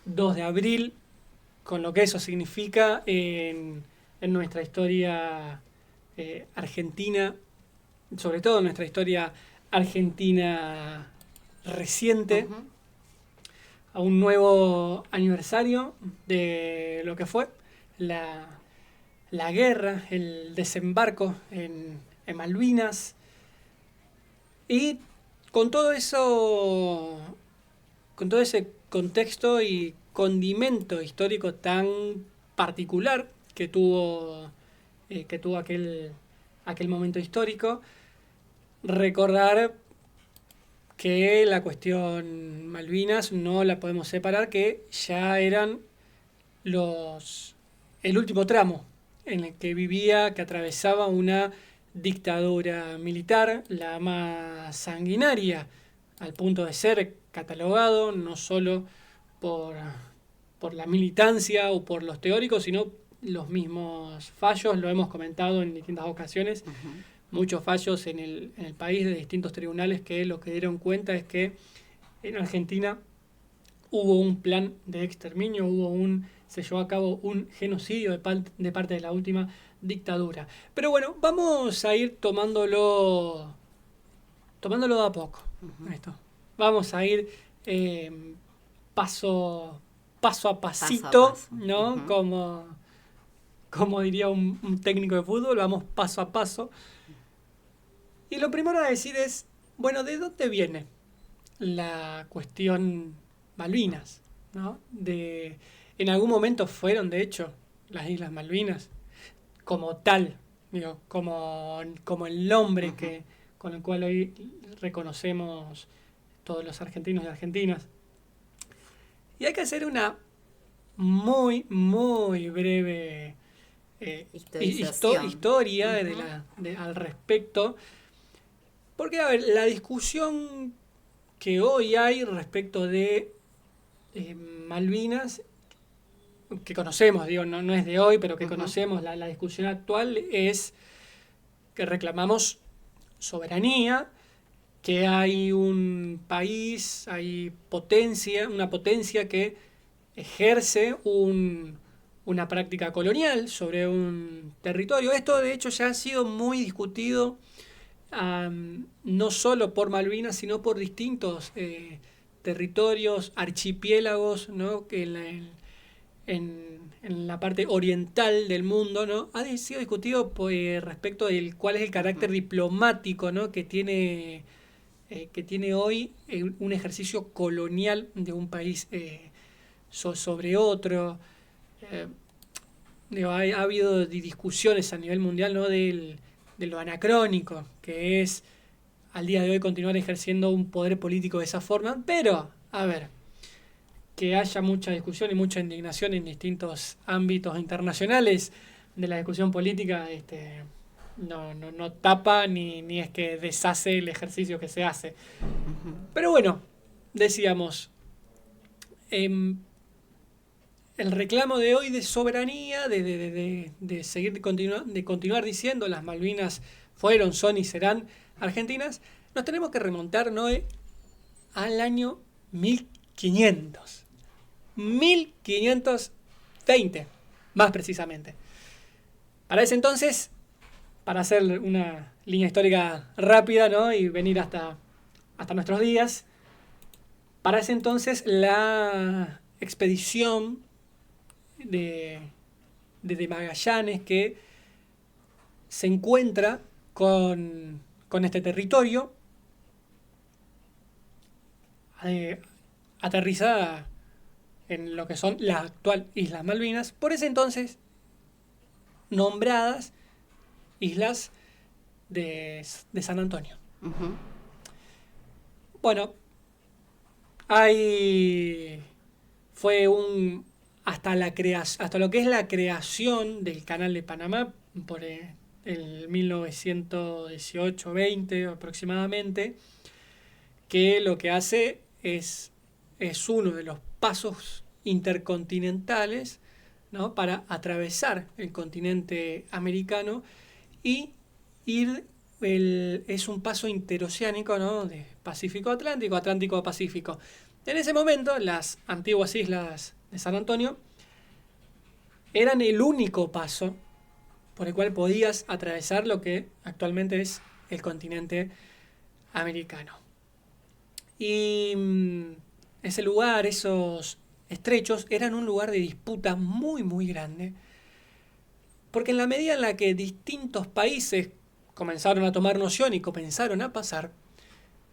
2 de abril, con lo que eso significa en nuestra historia argentina, sobre todo en nuestra historia argentina reciente, Ujú. a un nuevo aniversario de lo que fue la, la guerra, el desembarco en Malvinas. Y con todo eso, con todo ese contexto y condimento histórico tan particular que tuvo aquel momento histórico, recordar que la cuestión Malvinas no la podemos separar, que ya eran los el último tramo en el que vivía, que atravesaba una dictadura militar, la más sanguinaria, al punto de ser catalogado no solo por, por la militancia o por los teóricos, sino los mismos fallos, lo hemos comentado en distintas ocasiones, Ujú. muchos fallos en el país de distintos tribunales que lo que dieron cuenta es que en Argentina hubo un plan de exterminio, se llevó a cabo un genocidio de parte de la última dictadura. Pero bueno, vamos a ir tomándolo de a poco. Esto. Vamos a ir eh, paso, paso a Paso a pasito, paso. ¿no? Ujú. Como diría un técnico de fútbol, vamos paso a paso. Y lo primero a decir es, bueno, ¿de dónde viene la cuestión Malvinas? ¿No? En algún momento fueron, de hecho, las Islas Malvinas, como tal, digo, como el nombre Ujú. con el cual hoy reconocemos todos los argentinos y argentinas. Y hay que hacer una muy, muy breve Historización. historia Ujú. al respecto, porque, a ver, la discusión que hoy hay respecto de Malvinas, que conocemos, digo, no es de hoy, pero que Ujú. conocemos, la discusión actual es que reclamamos soberanía, que hay un país, hay una potencia que ejerce una práctica colonial sobre un territorio. Esto de hecho ya ha sido muy discutido, no solo por Malvinas, sino por distintos territorios, archipiélagos, ¿no? Que en la parte oriental del mundo, ¿no? Ha sido discutido pues, respecto de cuál es el carácter Ujú. diplomático, ¿no? Que tiene hoy un ejercicio colonial de un país sobre otro. Eh, Digo, ha habido discusiones a nivel mundial, ¿no? De lo anacrónico, que es al día de hoy continuar ejerciendo un poder político de esa forma, pero, a ver, que haya mucha discusión y mucha indignación en distintos ámbitos internacionales de la discusión política, no tapa ni es que deshace el ejercicio que se hace. Ujú. Pero bueno, decíamos, em, el reclamo de hoy de soberanía, de seguir de continuar diciendo las Malvinas fueron, son y serán argentinas, nos tenemos que remontar, Noé, al año 1500. 1520, más precisamente. Para ese entonces, para hacer una línea histórica rápida, ¿no? Y venir hasta nuestros días, para ese entonces la expedición de, de Magallanes que se encuentra con este territorio, eh, aterrizada en lo que son las actuales Islas Malvinas, por ese entonces nombradas Islas de San Antonio. Ujú. Bueno, hay fue un hasta lo que es la creación del Canal de Panamá por el 1918-20 aproximadamente, que lo que hace es uno de los pasos intercontinentales, ¿no? Para atravesar el continente americano y ir, es un paso interoceánico, ¿no? De Pacífico Atlántico, Atlántico Pacífico. En ese momento las antiguas islas de San Antonio, eran el único paso por el cual podías atravesar lo que actualmente es el continente americano. Y ese lugar, esos estrechos, eran un lugar de disputa muy, muy grande, porque en la medida en la que distintos países comenzaron a tomar noción y comenzaron a pasar,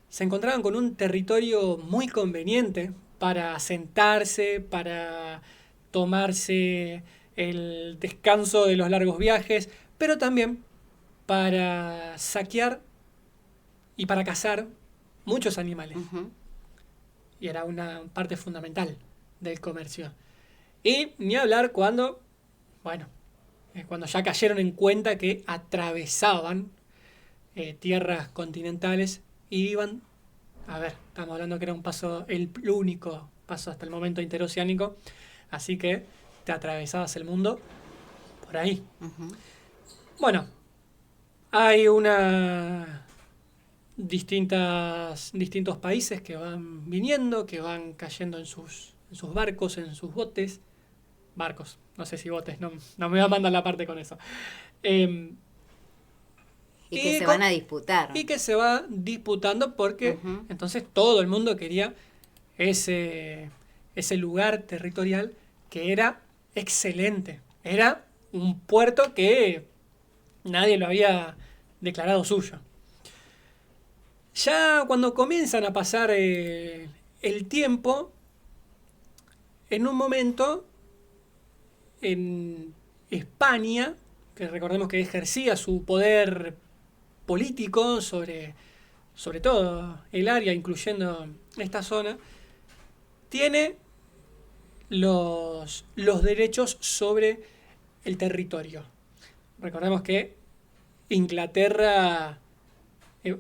se encontraban con un territorio muy conveniente para asentarse, para tomarse el descanso de los largos viajes, pero también para saquear y para cazar muchos animales. Ujú. Y era una parte fundamental del comercio. Y ni hablar cuando, bueno, cuando ya cayeron en cuenta que atravesaban tierras continentales y iban, a ver, estamos hablando que era un paso, el único paso hasta el momento interoceánico, así que te atravesabas el mundo por ahí. Ujú. Bueno, hay una distintos países que van viniendo, que van cayendo en sus barcos, en sus botes. Barcos, no sé si botes, no me va a mandar la parte con eso. Eh, Y que se con- van a disputar. y que se va disputando porque Ujú. entonces todo el mundo quería ese, ese lugar territorial que era excelente. Era un puerto que nadie lo había declarado suyo. Ya cuando comienzan a pasar el tiempo, en un momento en España, que recordemos que ejercía su poder político sobre todo el área, incluyendo esta zona, tiene los derechos sobre el territorio. Recordemos que Inglaterra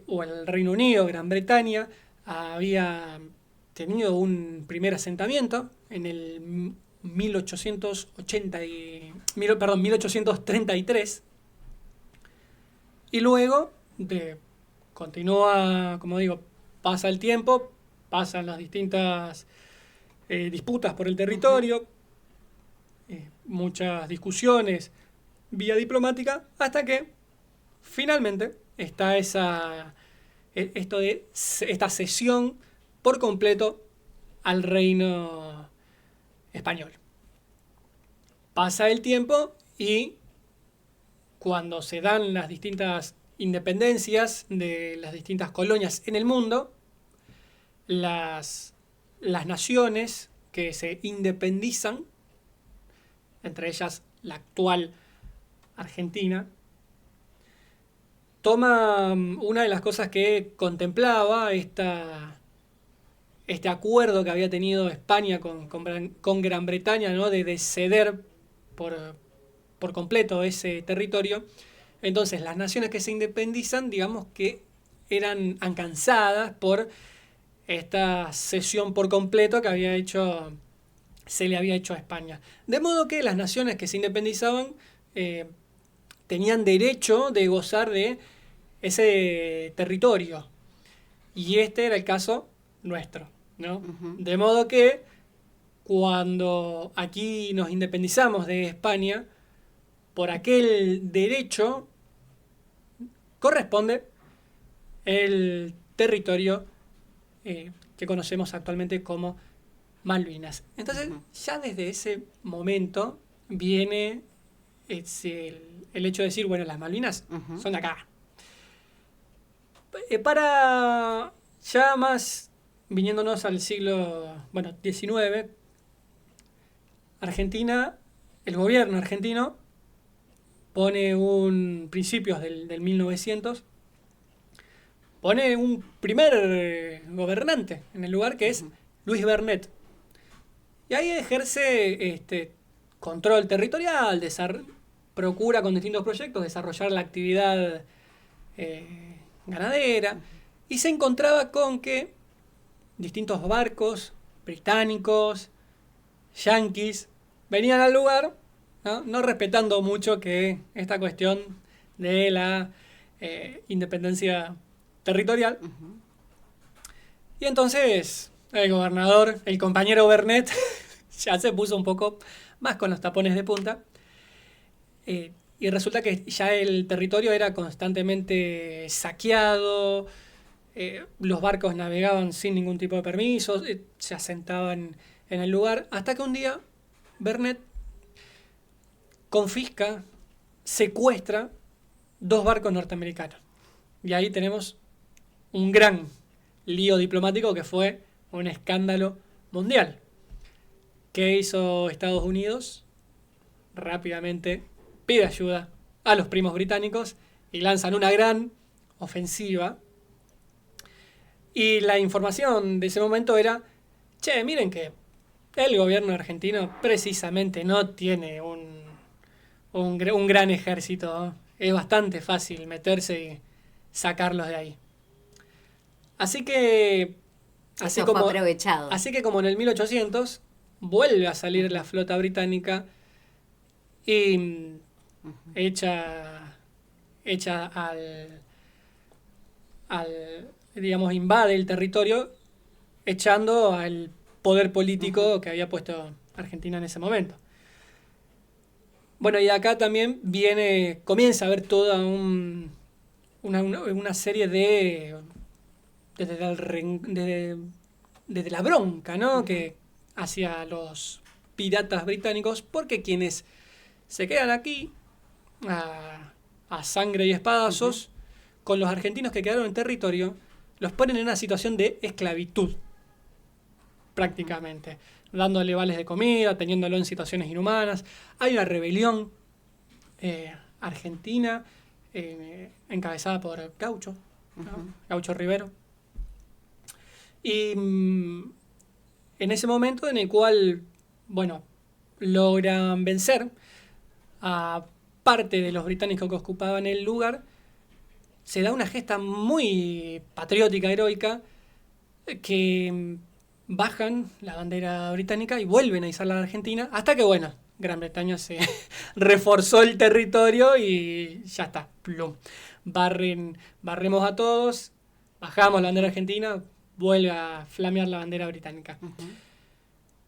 o el Reino Unido, Gran Bretaña, había tenido un primer asentamiento en el 1833 y luego continúa, como digo, pasa el tiempo, pasan las distintas disputas por el Ujú. territorio, muchas discusiones vía diplomática, hasta que finalmente está esta cesión por completo al reino español. Pasa el tiempo y cuando se dan las distintas independencias de las distintas colonias en el mundo, las, las naciones que se independizan, entre ellas la actual Argentina, toma una de las cosas que contemplaba este acuerdo que había tenido España con Gran Bretaña, ¿no? De ceder por, por completo ese territorio. Entonces, las naciones que se independizan, digamos que eran alcanzadas por esta cesión por completo que se le había hecho a España. De modo que las naciones que se independizaban eh, tenían derecho de gozar de ese territorio. Y este era el caso nuestro, ¿no? Ujú. De modo que cuando aquí nos independizamos de España, por aquel derecho corresponde el territorio que conocemos actualmente como Malvinas. Entonces, Ujú. ya desde ese momento viene el hecho de decir, bueno, las Malvinas Ujú. son de acá. Para ya más viniéndonos al siglo, bueno, XIX, Argentina, el gobierno argentino pone principios del 1900, pone un primer gobernante en el lugar que es Ujú. Luis Bernet. Y ahí ejerce control territorial, procura con distintos proyectos desarrollar la actividad ganadera y se encontraba con que distintos barcos británicos, yanquis, venían al lugar, no respetando mucho que esta cuestión de la independencia territorial. Ujú. Y entonces el gobernador, el compañero Bernet, ya se puso un poco más con los tapones de punta. Y resulta que ya el territorio era constantemente saqueado, los barcos navegaban sin ningún tipo de permisos, se asentaban en el lugar, hasta que un día Vernet confisca, secuestra 2 barcos norteamericanos. Y ahí tenemos un gran lío diplomático que fue un escándalo mundial. ¿Qué hizo Estados Unidos? Rápidamente pide ayuda a los primos británicos y lanzan una gran ofensiva. Y la información de ese momento era, che, miren que el gobierno argentino precisamente no tiene un gran ejército, ¿no? Es bastante fácil meterse y sacarlos de ahí. Así que Eso fue aprovechado. Así que como en el 1800 vuelve a salir la flota británica y hecha digamos, invade el territorio echando al poder político que había puesto Argentina en ese momento. Bueno, y acá también comienza a haber toda una serie desde la bronca, ¿no? Que hacia los piratas británicos, porque quienes se quedan aquí a sangre y espadazos, con los argentinos que quedaron en territorio, los ponen en una situación de esclavitud, prácticamente, dándole vales de comida, teniéndolo en situaciones inhumanas. Hay una rebelión argentina encabezada por Gaucho, ¿no? Gaucho Rivero. Y en ese momento en el cual, bueno, logran vencer a parte de los británicos que ocupaban el lugar, se da una gesta muy patriótica, heroica, que bajan la bandera británica y vuelven a izarla a la Argentina, hasta que, bueno, Gran Bretaña se reforzó el territorio y ya está, plum. Barremos a todos, bajamos la bandera argentina, vuelve a flamear la bandera británica.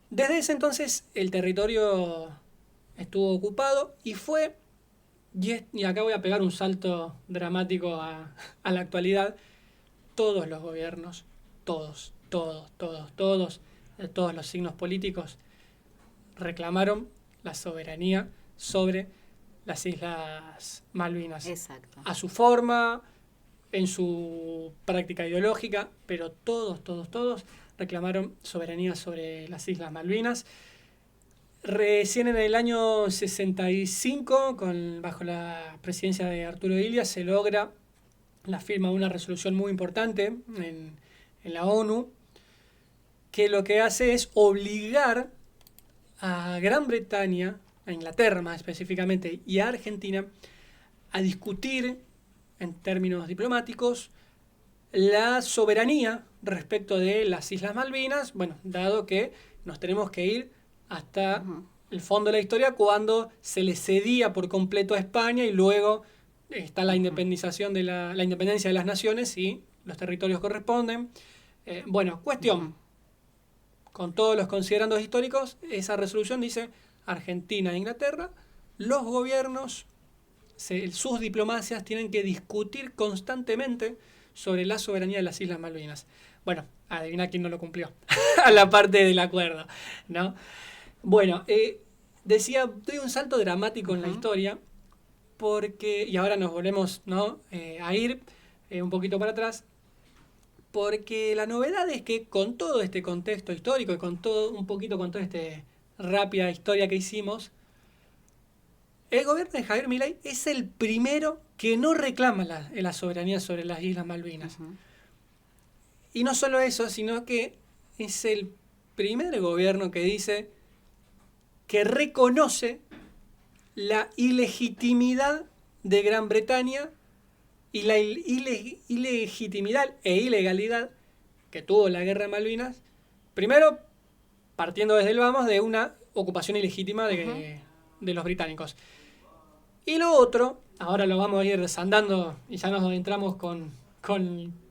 Desde ese entonces el territorio estuvo ocupado y y acá voy a pegar un salto dramático a la actualidad, todos los gobiernos, todos de todos los signos políticos reclamaron la soberanía sobre las Islas Malvinas. Exacto. A su forma, en su práctica ideológica, pero todos reclamaron soberanía sobre las Islas Malvinas. Recién en el año 65, bajo la presidencia de Arturo Illia, se logra la firma de una resolución muy importante en la ONU, que lo que hace es obligar a Gran Bretaña, a Inglaterra más específicamente, y a Argentina, a discutir en términos diplomáticos la soberanía respecto de las Islas Malvinas, bueno, dado que nos tenemos que ir hasta el fondo de la historia cuando se le cedía por completo a España y luego está la independización de la independencia de las naciones y los territorios corresponden. Bueno, cuestión, con todos los considerandos históricos, esa resolución dice Argentina e Inglaterra, los gobiernos, sus diplomacias tienen que discutir constantemente sobre la soberanía de las Islas Malvinas. Bueno, adivina quién no lo cumplió a la parte del acuerdo, ¿no? Bueno, decía, doy un salto dramático en la historia, y ahora nos volvemos, ¿no? A ir un poquito para atrás, porque la novedad es que con todo este contexto histórico y con toda esta rápida historia que hicimos, el gobierno de Javier Milei es el primero que no reclama la soberanía sobre las Islas Malvinas. Y no solo eso, sino que es el primer gobierno que dice que reconoce la ilegitimidad de Gran Bretaña y la ilegitimidad e ilegalidad que tuvo la guerra de Malvinas, primero partiendo desde el vamos de una ocupación ilegítima de los británicos. Y lo otro, ahora lo vamos a ir desandando y ya nos adentramos con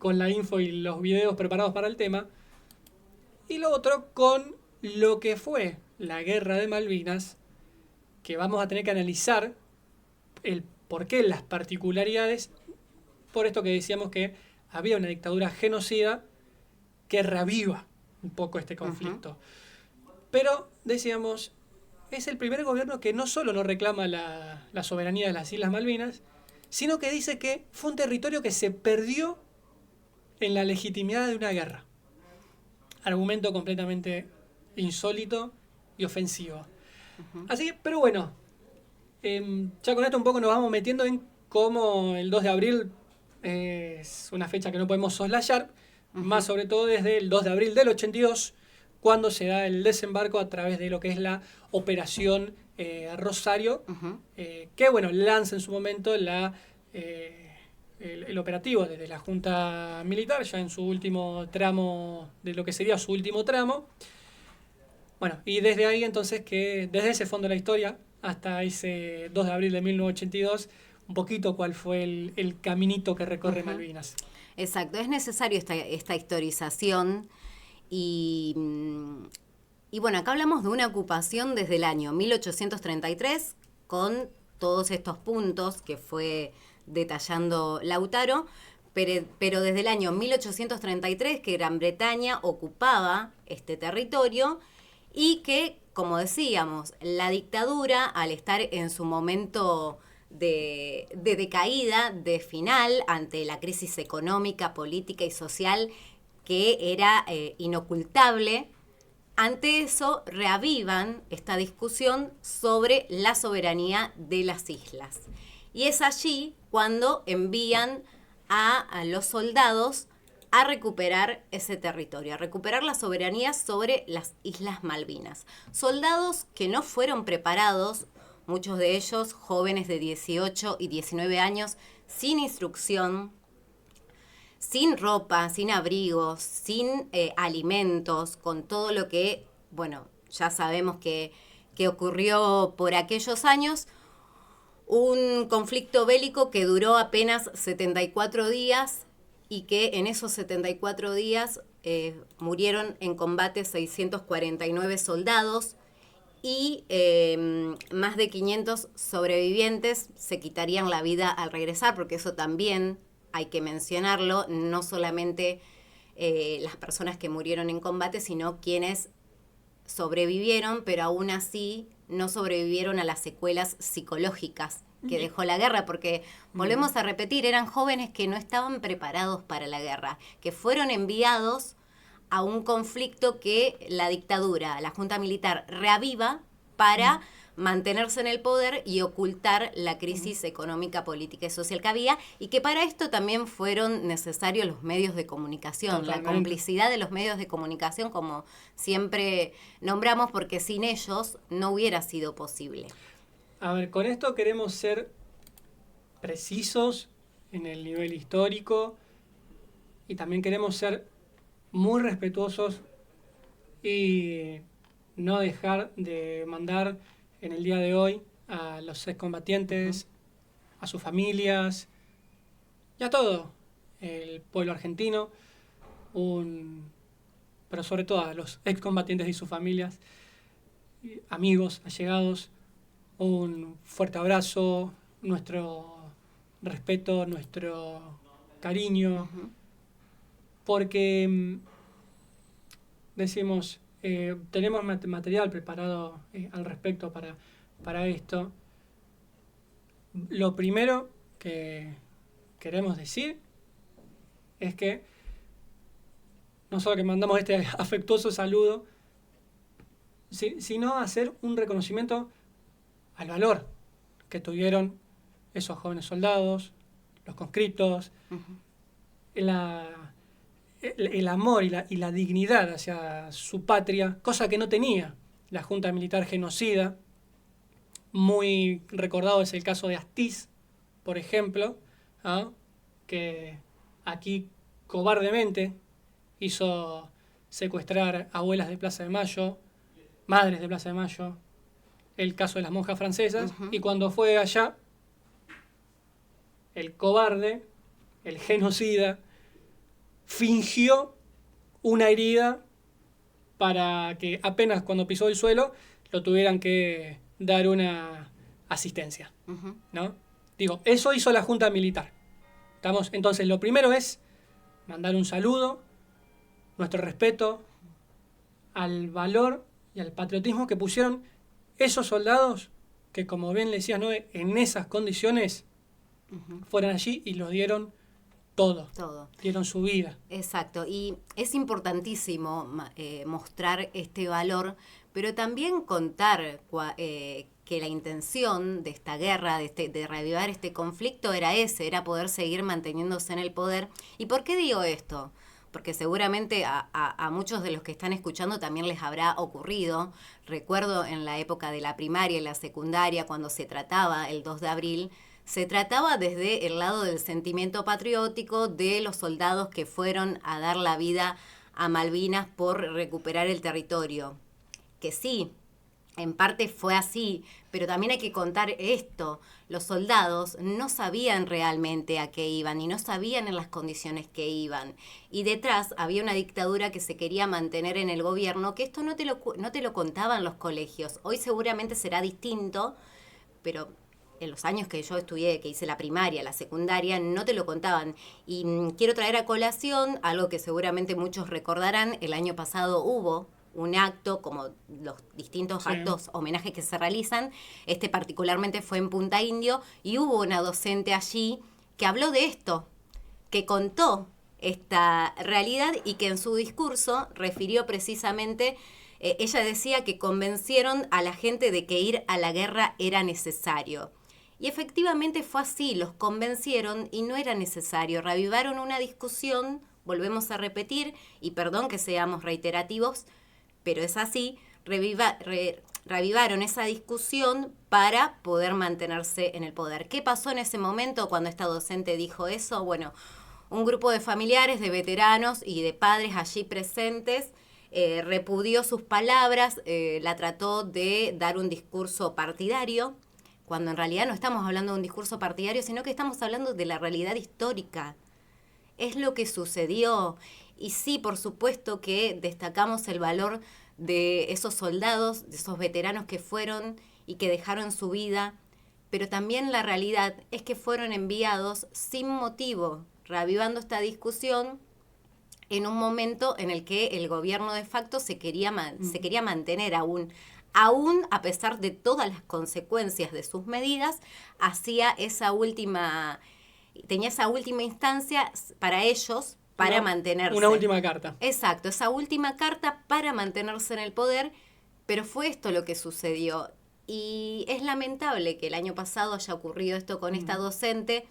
la info y los videos preparados para el tema, y lo otro con lo que fue la guerra de Malvinas, que vamos a tener que analizar el por qué, las particularidades, por esto que decíamos que había una dictadura genocida que reaviva un poco este conflicto. Pero, decíamos, es el primer gobierno que no solo no reclama la soberanía de las Islas Malvinas, sino que dice que fue un territorio que se perdió en la legitimidad de una guerra. Argumento completamente insólito y ofensivo. Así que, pero bueno, ya con esto un poco nos vamos metiendo en cómo el 2 de abril es una fecha que no podemos soslayar, más sobre todo desde el 2 de abril del 82, cuando se da el desembarco a través de lo que es la Operación Rosario, que bueno, lanza en su momento el operativo desde la Junta Militar, ya en su último tramo, de lo que sería su último tramo. Bueno, y desde ahí entonces, que desde ese fondo de la historia hasta ese 2 de abril de 1982, un poquito cuál fue el caminito que recorre Malvinas. Exacto, es necesario esta historización y bueno, acá hablamos de una ocupación desde el año 1833 con todos estos puntos que fue detallando Lautaro, pero desde el año 1833 que Gran Bretaña ocupaba este territorio y que, como decíamos, la dictadura, al estar en su momento de decaída, de final, ante la crisis económica, política y social que era inocultable, ante eso reavivan esta discusión sobre la soberanía de las islas. Y es allí cuando envían a los soldados a recuperar ese territorio, a recuperar la soberanía sobre las Islas Malvinas. Soldados que no fueron preparados, muchos de ellos jóvenes de 18 y 19 años, sin instrucción, sin ropa, sin abrigos, sin alimentos, con todo lo que, bueno, ya sabemos que ocurrió por aquellos años. Un conflicto bélico que duró apenas 74 días y que en esos 74 días murieron en combate 649 soldados y más de 500 sobrevivientes se quitarían la vida al regresar, porque eso también hay que mencionarlo, no solamente las personas que murieron en combate, sino quienes sobrevivieron, pero aún así no sobrevivieron a las secuelas psicológicas que dejó la guerra, porque volvemos a repetir, eran jóvenes que no estaban preparados para la guerra, que fueron enviados a un conflicto que la dictadura, la Junta Militar, reaviva para mantenerse en el poder y ocultar la crisis económica, política y social que había, y que para esto también fueron necesarios los medios de comunicación, totalmente. La complicidad de los medios de comunicación, como siempre nombramos, porque sin ellos no hubiera sido posible. A ver, con esto queremos ser precisos en el nivel histórico y también queremos ser muy respetuosos y no dejar de mandar en el día de hoy a los excombatientes, a sus familias y a todo el pueblo argentino, pero sobre todo a los excombatientes y sus familias, amigos, allegados, un fuerte abrazo, nuestro respeto, nuestro cariño, porque decimos, tenemos material preparado al respecto para esto. Lo primero que queremos decir es que no solo que mandamos este afectuoso saludo, sino hacer un reconocimiento al valor que tuvieron esos jóvenes soldados, los conscriptos, el amor y la dignidad hacia su patria, cosa que no tenía la Junta Militar genocida. Muy recordado es el caso de Astiz, por ejemplo, que aquí cobardemente hizo secuestrar abuelas de Plaza de Mayo, madres de Plaza de Mayo, el caso de las monjas francesas, y cuando fue allá, el cobarde, el genocida, fingió una herida para que apenas cuando pisó el suelo lo tuvieran que dar una asistencia, ¿no? Digo, eso hizo la Junta Militar. ¿Estamos? Entonces, lo primero es mandar un saludo, nuestro respeto al valor y al patriotismo que pusieron esos soldados que, como bien le decías, ¿no?, en esas condiciones fueron allí y lo dieron todo. Dieron su vida. Exacto, y es importantísimo mostrar este valor, pero también contar que la intención de esta guerra, de reavivar este conflicto, era poder seguir manteniéndose en el poder. ¿Y por qué digo esto? Porque seguramente a muchos de los que están escuchando también les habrá ocurrido. Recuerdo en la época de la primaria y la secundaria, cuando se trataba el 2 de abril, se trataba desde el lado del sentimiento patriótico de los soldados que fueron a dar la vida a Malvinas por recuperar el territorio. Que sí, en parte fue así, pero también hay que contar esto. Los soldados no sabían realmente a qué iban y no sabían en las condiciones que iban. Y detrás había una dictadura que se quería mantener en el gobierno, que esto no te lo contaban los colegios. Hoy seguramente será distinto, pero en los años que yo estudié, que hice la primaria, la secundaria, no te lo contaban. Y quiero traer a colación algo que seguramente muchos recordarán. El año pasado hubo un acto, como los distintos actos, homenajes que se realizan. Este particularmente fue en Punta Indio, y hubo una docente allí que habló de esto, que contó esta realidad y que en su discurso refirió precisamente, ella decía que convencieron a la gente de que ir a la guerra era necesario. Y efectivamente fue así, los convencieron y no era necesario. Reavivaron una discusión, volvemos a repetir, y perdón que seamos reiterativos, pero es así, reavivaron esa discusión para poder mantenerse en el poder. ¿Qué pasó en ese momento cuando esta docente dijo eso? Bueno, un grupo de familiares, de veteranos y de padres allí presentes repudió sus palabras, la trató de dar un discurso partidario, cuando en realidad no estamos hablando de un discurso partidario, sino que estamos hablando de la realidad histórica. Es lo que sucedió. Y sí, por supuesto que destacamos el valor de esos soldados, de esos veteranos que fueron y que dejaron su vida, pero también la realidad es que fueron enviados sin motivo, reavivando esta discusión en un momento en el que el gobierno de facto se quería mantener aún a pesar de todas las consecuencias de sus medidas, tenía esa última instancia para ellos, para mantenerse. Una última carta. Exacto, esa última carta para mantenerse en el poder, pero fue esto lo que sucedió. Y es lamentable que el año pasado haya ocurrido esto con esta docente,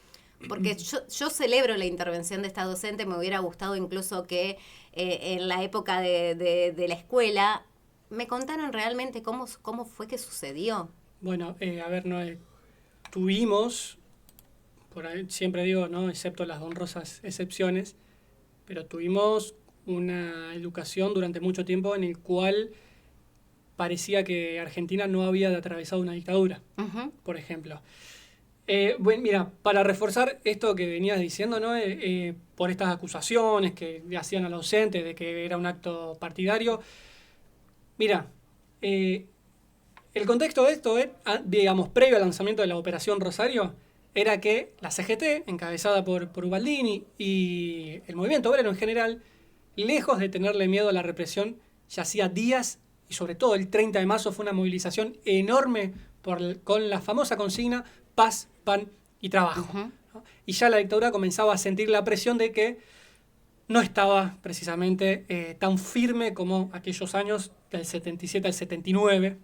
porque yo celebro la intervención de esta docente. Me hubiera gustado incluso que en la época de la escuela me contaron realmente cómo fue que sucedió. Bueno, a ver, no tuvimos, por ahí siempre digo, no, excepto las honrosas excepciones, pero tuvimos una educación durante mucho tiempo en el cual parecía que Argentina no había atravesado una dictadura, por ejemplo. Bueno, mira, para reforzar esto que venías diciendo, ¿no? Por estas acusaciones que le hacían a los docentes de que era un acto partidario, mira, el contexto de esto, digamos, previo al lanzamiento de la Operación Rosario, era que la CGT, encabezada por Ubaldini y el movimiento obrero en general, lejos de tenerle miedo a la represión, ya hacía días, y sobre todo el 30 de marzo fue una movilización enorme con la famosa consigna paz, pan y trabajo. ¿No? Y ya la dictadura comenzaba a sentir la presión de que no estaba precisamente tan firme como aquellos años del 77 al 79.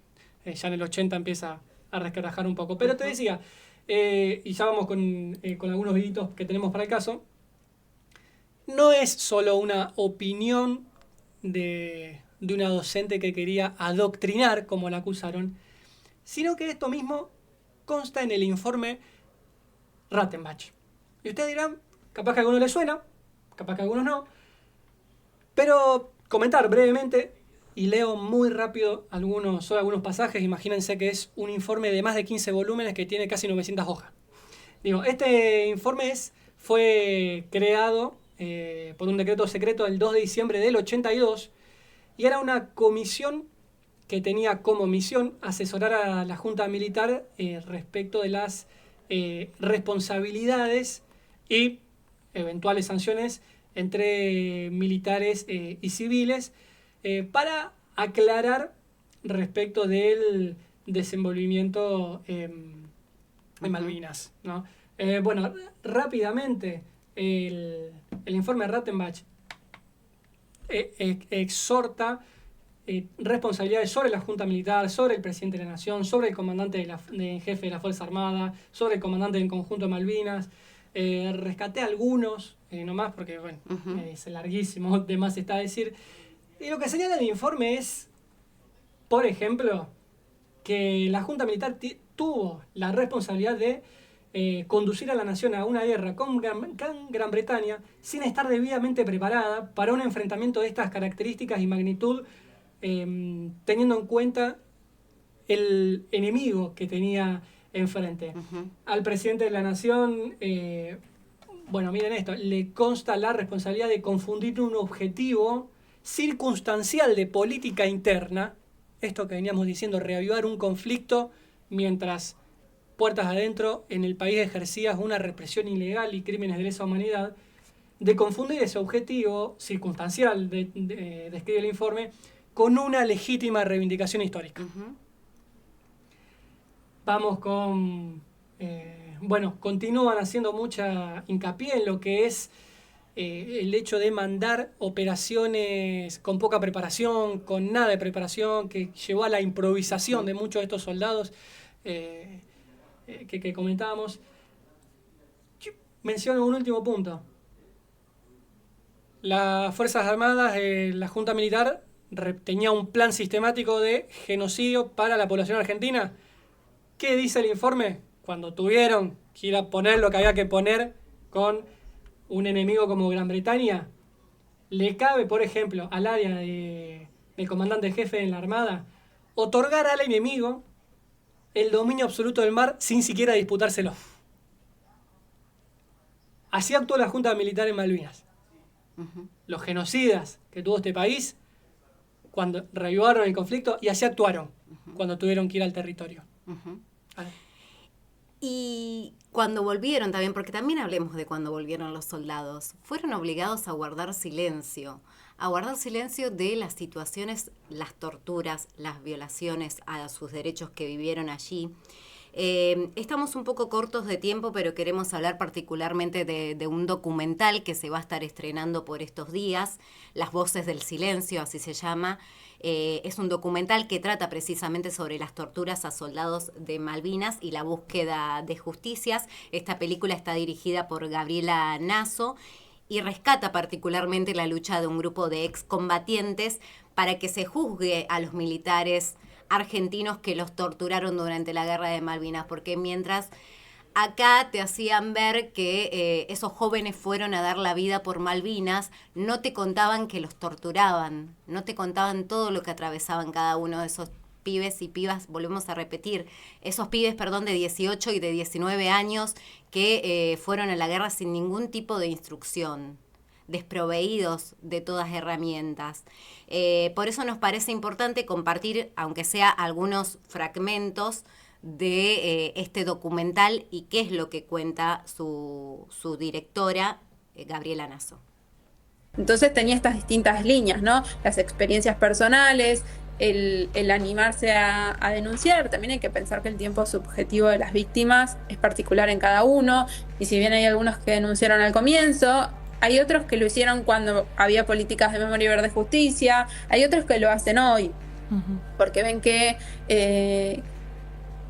Ya en el 80 empieza a resquebrajar un poco. Pero te decía, y ya vamos con algunos videitos que tenemos para el caso, no es solo una opinión de una docente que quería adoctrinar, como la acusaron, sino que esto mismo consta en el informe Rattenbach. Y ustedes dirán, capaz que a algunos les suena, capaz que a algunos no, pero comentar brevemente, y leo muy rápido algunos pasajes. Imagínense que es un informe de más de 15 volúmenes que tiene casi 900 hojas. Digo, este informe fue creado por un decreto secreto el 2 de diciembre del 82, y era una comisión que tenía como misión asesorar a la Junta Militar respecto de las responsabilidades y eventuales sanciones entre militares y civiles para aclarar respecto del desenvolvimiento en Malvinas, ¿no? Bueno, rápidamente, el informe Rattenbach exhorta responsabilidades sobre la Junta Militar, sobre el presidente de la Nación, sobre el comandante en jefe de la Fuerza Armada, sobre el comandante del conjunto de Malvinas. Rescaté algunos, nomás porque bueno, es larguísimo, de más está decir. Y lo que señala el informe es, por ejemplo, que la Junta Militar tuvo la responsabilidad de conducir a la nación a una guerra con Gran Bretaña sin estar debidamente preparada para un enfrentamiento de estas características y magnitud, teniendo en cuenta el enemigo que tenía enfrente. Al presidente de la nación, bueno, miren esto, le consta la responsabilidad de confundir un objetivo circunstancial de política interna, esto que veníamos diciendo, reavivar un conflicto mientras puertas adentro en el país ejercía una represión ilegal y crímenes de lesa humanidad, de confundir ese objetivo circunstancial, describe el informe, con una legítima reivindicación histórica. Vamos con... bueno, continúan haciendo mucha hincapié en lo que es el hecho de mandar operaciones con poca preparación, con nada de preparación, que llevó a la improvisación de muchos de estos soldados que comentábamos. Yo menciono un último punto. Las Fuerzas Armadas, la Junta Militar, tenía un plan sistemático de genocidio para la población argentina. ¿Qué dice el informe? Cuando tuvieron que ir a poner lo que había que poner con un enemigo como Gran Bretaña, le cabe, por ejemplo, al área del comandante jefe en la Armada, otorgar al enemigo el dominio absoluto del mar sin siquiera disputárselo. Así actuó la Junta Militar en Malvinas. Los genocidas que tuvo este país cuando reavivaron el conflicto, y así actuaron cuando tuvieron que ir al territorio. Y cuando volvieron también, porque también hablemos de cuando volvieron los soldados, fueron obligados a guardar silencio de las situaciones, las torturas, las violaciones a sus derechos que vivieron allí. Estamos un poco cortos de tiempo, pero queremos hablar particularmente de un documental que se va a estar estrenando por estos días, Las Voces del Silencio, así se llama. Es un documental que trata precisamente sobre las torturas a soldados de Malvinas y la búsqueda de justicias. Esta película está dirigida por Gabriela Naso y rescata particularmente la lucha de un grupo de excombatientes para que se juzgue a los militares argentinos que los torturaron durante la guerra de Malvinas, porque mientras acá te hacían ver que esos jóvenes fueron a dar la vida por Malvinas, no te contaban que los torturaban, no te contaban todo lo que atravesaban cada uno de esos pibes y pibas, volvemos a repetir, esos pibes, de 18 y de 19 años que fueron a la guerra sin ningún tipo de instrucción, desproveídos de todas herramientas. Por eso nos parece importante compartir, aunque sea algunos fragmentos de este documental y qué es lo que cuenta su directora, Gabriela Naso. Entonces tenía estas distintas líneas, ¿no? Las experiencias personales, el animarse a denunciar. También hay que pensar que el tiempo subjetivo de las víctimas es particular en cada uno, y si bien hay algunos que denunciaron al comienzo, hay otros que lo hicieron cuando había políticas de memoria y verdad justicia, hay otros que lo hacen hoy, porque ven que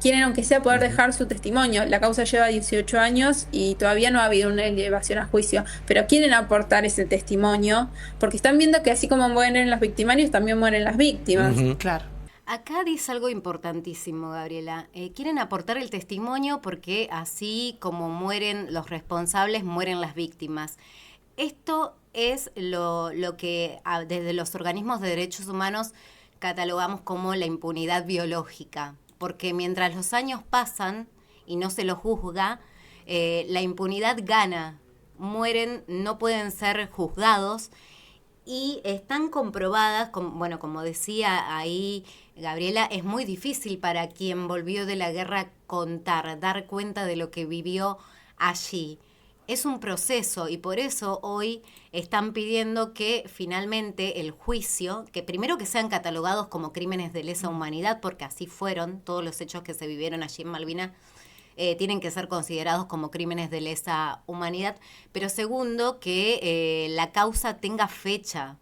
quieren, aunque sea, poder dejar su testimonio. La causa lleva 18 años y todavía no ha habido una elevación a juicio, pero quieren aportar ese testimonio, porque están viendo que así como mueren los victimarios, también mueren las víctimas. Claro. Acá dice algo importantísimo, Gabriela. Quieren aportar el testimonio porque así como mueren los responsables, mueren las víctimas. Esto es lo que desde los organismos de derechos humanos catalogamos como la impunidad biológica, porque mientras los años pasan y no se los juzga, la impunidad gana, mueren, no pueden ser juzgados, y están comprobadas, como decía ahí Gabriela, es muy difícil para quien volvió de la guerra contar, dar cuenta de lo que vivió allí. Es un proceso y por eso hoy están pidiendo que finalmente el juicio, que primero que sean catalogados como crímenes de lesa humanidad, porque así fueron todos los hechos que se vivieron allí en Malvinas, tienen que ser considerados como crímenes de lesa humanidad, pero segundo, que la causa tenga fecha,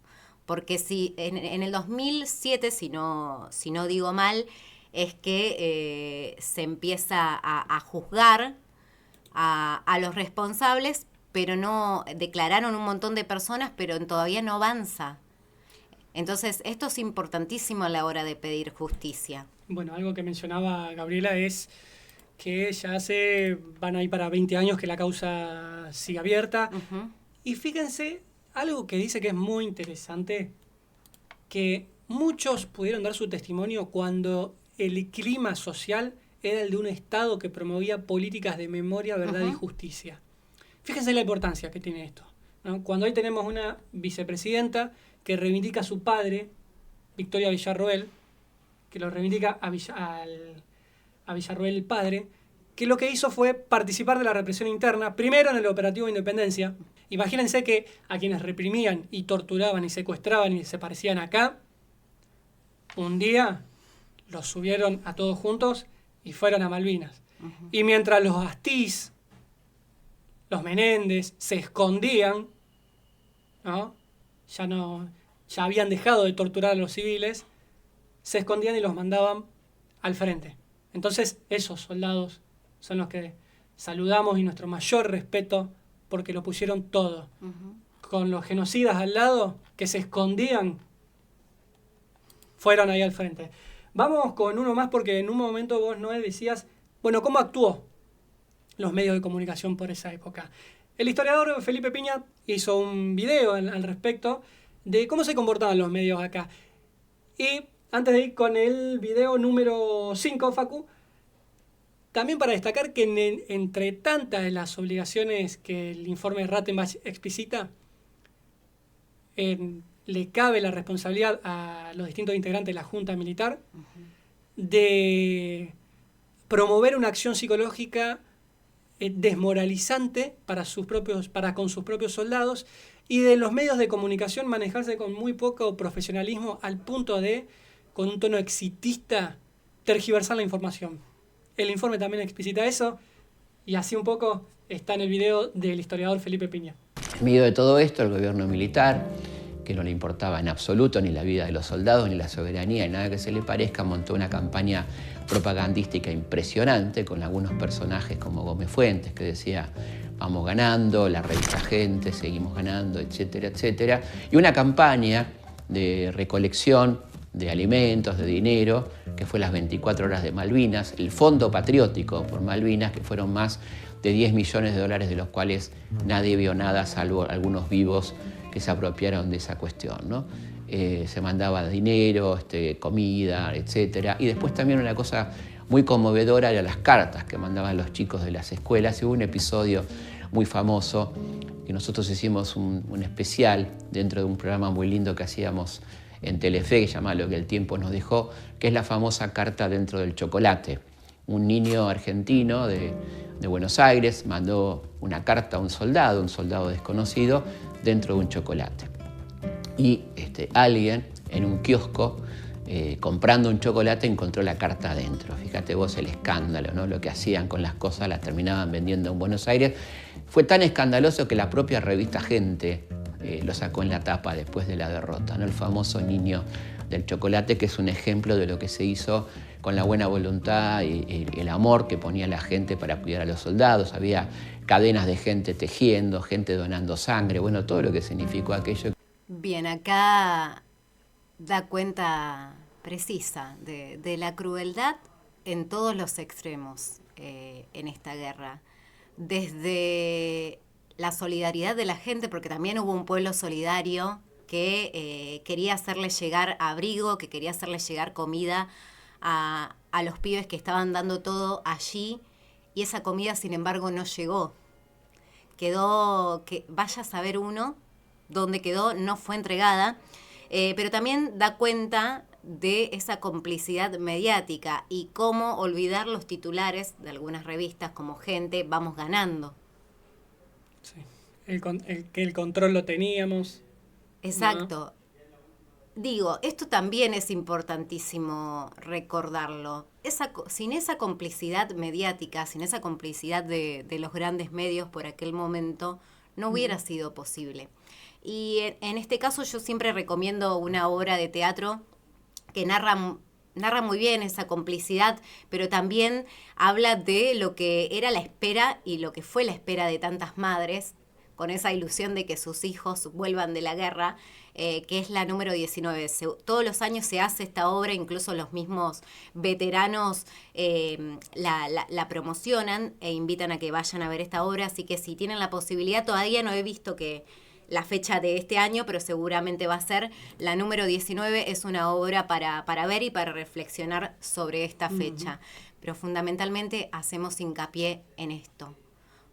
porque si en el 2007, si no digo mal, es que se empieza a juzgar a los responsables, pero no declararon un montón de personas, pero todavía no avanza. Entonces, esto es importantísimo a la hora de pedir justicia. Bueno, algo que mencionaba Gabriela es que ya van a ir para 20 años que la causa sigue abierta. Uh-huh. Y fíjense, algo que dice que es muy interesante, que muchos pudieron dar su testimonio cuando el clima social era el de un Estado que promovía políticas de memoria, verdad y justicia. Fíjense la importancia que tiene esto, ¿no? Cuando hoy tenemos una vicepresidenta que reivindica a su padre, Victoria Villarroel, que lo reivindica a Villarroel el padre, que lo que hizo fue participar de la represión interna, primero en el operativo Independencia. Imagínense que a quienes reprimían y torturaban y secuestraban y desaparecían acá, un día los subieron a todos juntos y fueron a Malvinas. Uh-huh. Y mientras los Astiz, los Menéndez se escondían, ¿no? Ya habían dejado de torturar a los civiles, se escondían y los mandaban al frente. Entonces esos soldados son los que saludamos y nuestro mayor respeto porque lo pusieron todo. Uh-huh. Con los genocidas al lado que se escondían, fueron ahí al frente. Vamos con uno más porque en un momento vos, Noé, decías, bueno, ¿cómo actuó los medios de comunicación por esa época? El historiador Felipe Piña hizo un video al respecto de cómo se comportaban los medios acá. Y antes de ir con el video número 5, Facu, también para destacar que entre tantas de las obligaciones que el informe Rattenbach explicita, le cabe la responsabilidad a los distintos integrantes de la Junta Militar de promover una acción psicológica desmoralizante para con sus propios soldados y de los medios de comunicación manejarse con muy poco profesionalismo al punto de, con un tono exitista, tergiversar la información. El informe también explicita eso y así un poco está en el video del historiador Felipe Piña. En medio de todo esto, el gobierno militar, que no le importaba en absoluto ni la vida de los soldados, ni la soberanía, ni nada que se le parezca, montó una campaña propagandística impresionante con algunos personajes como Gómez Fuentes, que decía, vamos ganando, la revista Gente, seguimos ganando, etcétera, etcétera. Y una campaña de recolección de alimentos, de dinero, que fue las 24 horas de Malvinas, el Fondo Patriótico por Malvinas, que fueron más de 10 millones de dólares, de los cuales nadie vio nada, salvo algunos vivos que se apropiaron de esa cuestión, ¿no? Se mandaba dinero, comida, etcétera. Y después también una cosa muy conmovedora eran las cartas que mandaban los chicos de las escuelas. Y hubo un episodio muy famoso que nosotros hicimos un especial dentro de un programa muy lindo que hacíamos en Telefe, que se llama Lo que el tiempo nos dejó, que es la famosa carta dentro del chocolate. Un niño argentino de Buenos Aires mandó una carta a un soldado desconocido, dentro de un chocolate. Y alguien en un kiosco, comprando un chocolate, encontró la carta adentro. Fíjate vos el escándalo, ¿no? Lo que hacían con las cosas, las terminaban vendiendo en Buenos Aires. Fue tan escandaloso que la propia revista Gente lo sacó en la tapa después de la derrota, ¿no? El famoso niño del chocolate, que es un ejemplo de lo que se hizo con la buena voluntad y el amor que ponía la gente para cuidar a los soldados. Había cadenas de gente tejiendo, gente donando sangre, bueno, todo lo que significó aquello. Bien, acá da cuenta precisa de la crueldad en todos los extremos en esta guerra. Desde la solidaridad de la gente, porque también hubo un pueblo solidario que quería hacerle llegar abrigo, que quería hacerle llegar comida a los pibes que estaban dando todo allí, y esa comida, sin embargo, no llegó. Quedó, que vaya a saber uno dónde quedó, no fue entregada, pero también da cuenta de esa complicidad mediática y cómo olvidar los titulares de algunas revistas como Gente, vamos ganando. Sí. Que el control lo teníamos. Exacto. Digo, esto también es importantísimo recordarlo. Sin esa complicidad mediática, sin esa complicidad de los grandes medios por aquel momento, no hubiera sido posible. Y en este caso yo siempre recomiendo una obra de teatro que narra muy bien esa complicidad, pero también habla de lo que era la espera y lo que fue la espera de tantas madres, con esa ilusión de que sus hijos vuelvan de la guerra, que es la número 19. Todos los años se hace esta obra, incluso los mismos veteranos la promocionan e invitan a que vayan a ver esta obra, así que si tienen la posibilidad, todavía no he visto que la fecha de este año, pero seguramente va a ser la número 19, es una obra para ver y para reflexionar sobre esta fecha. Pero fundamentalmente hacemos hincapié en esto.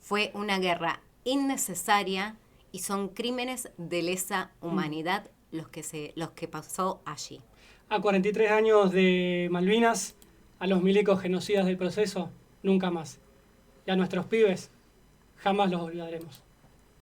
Fue una guerra innecesaria y son crímenes de lesa humanidad los que pasó allí. A 43 años de Malvinas, a los milicos genocidas del proceso, nunca más. Y a nuestros pibes, jamás los olvidaremos.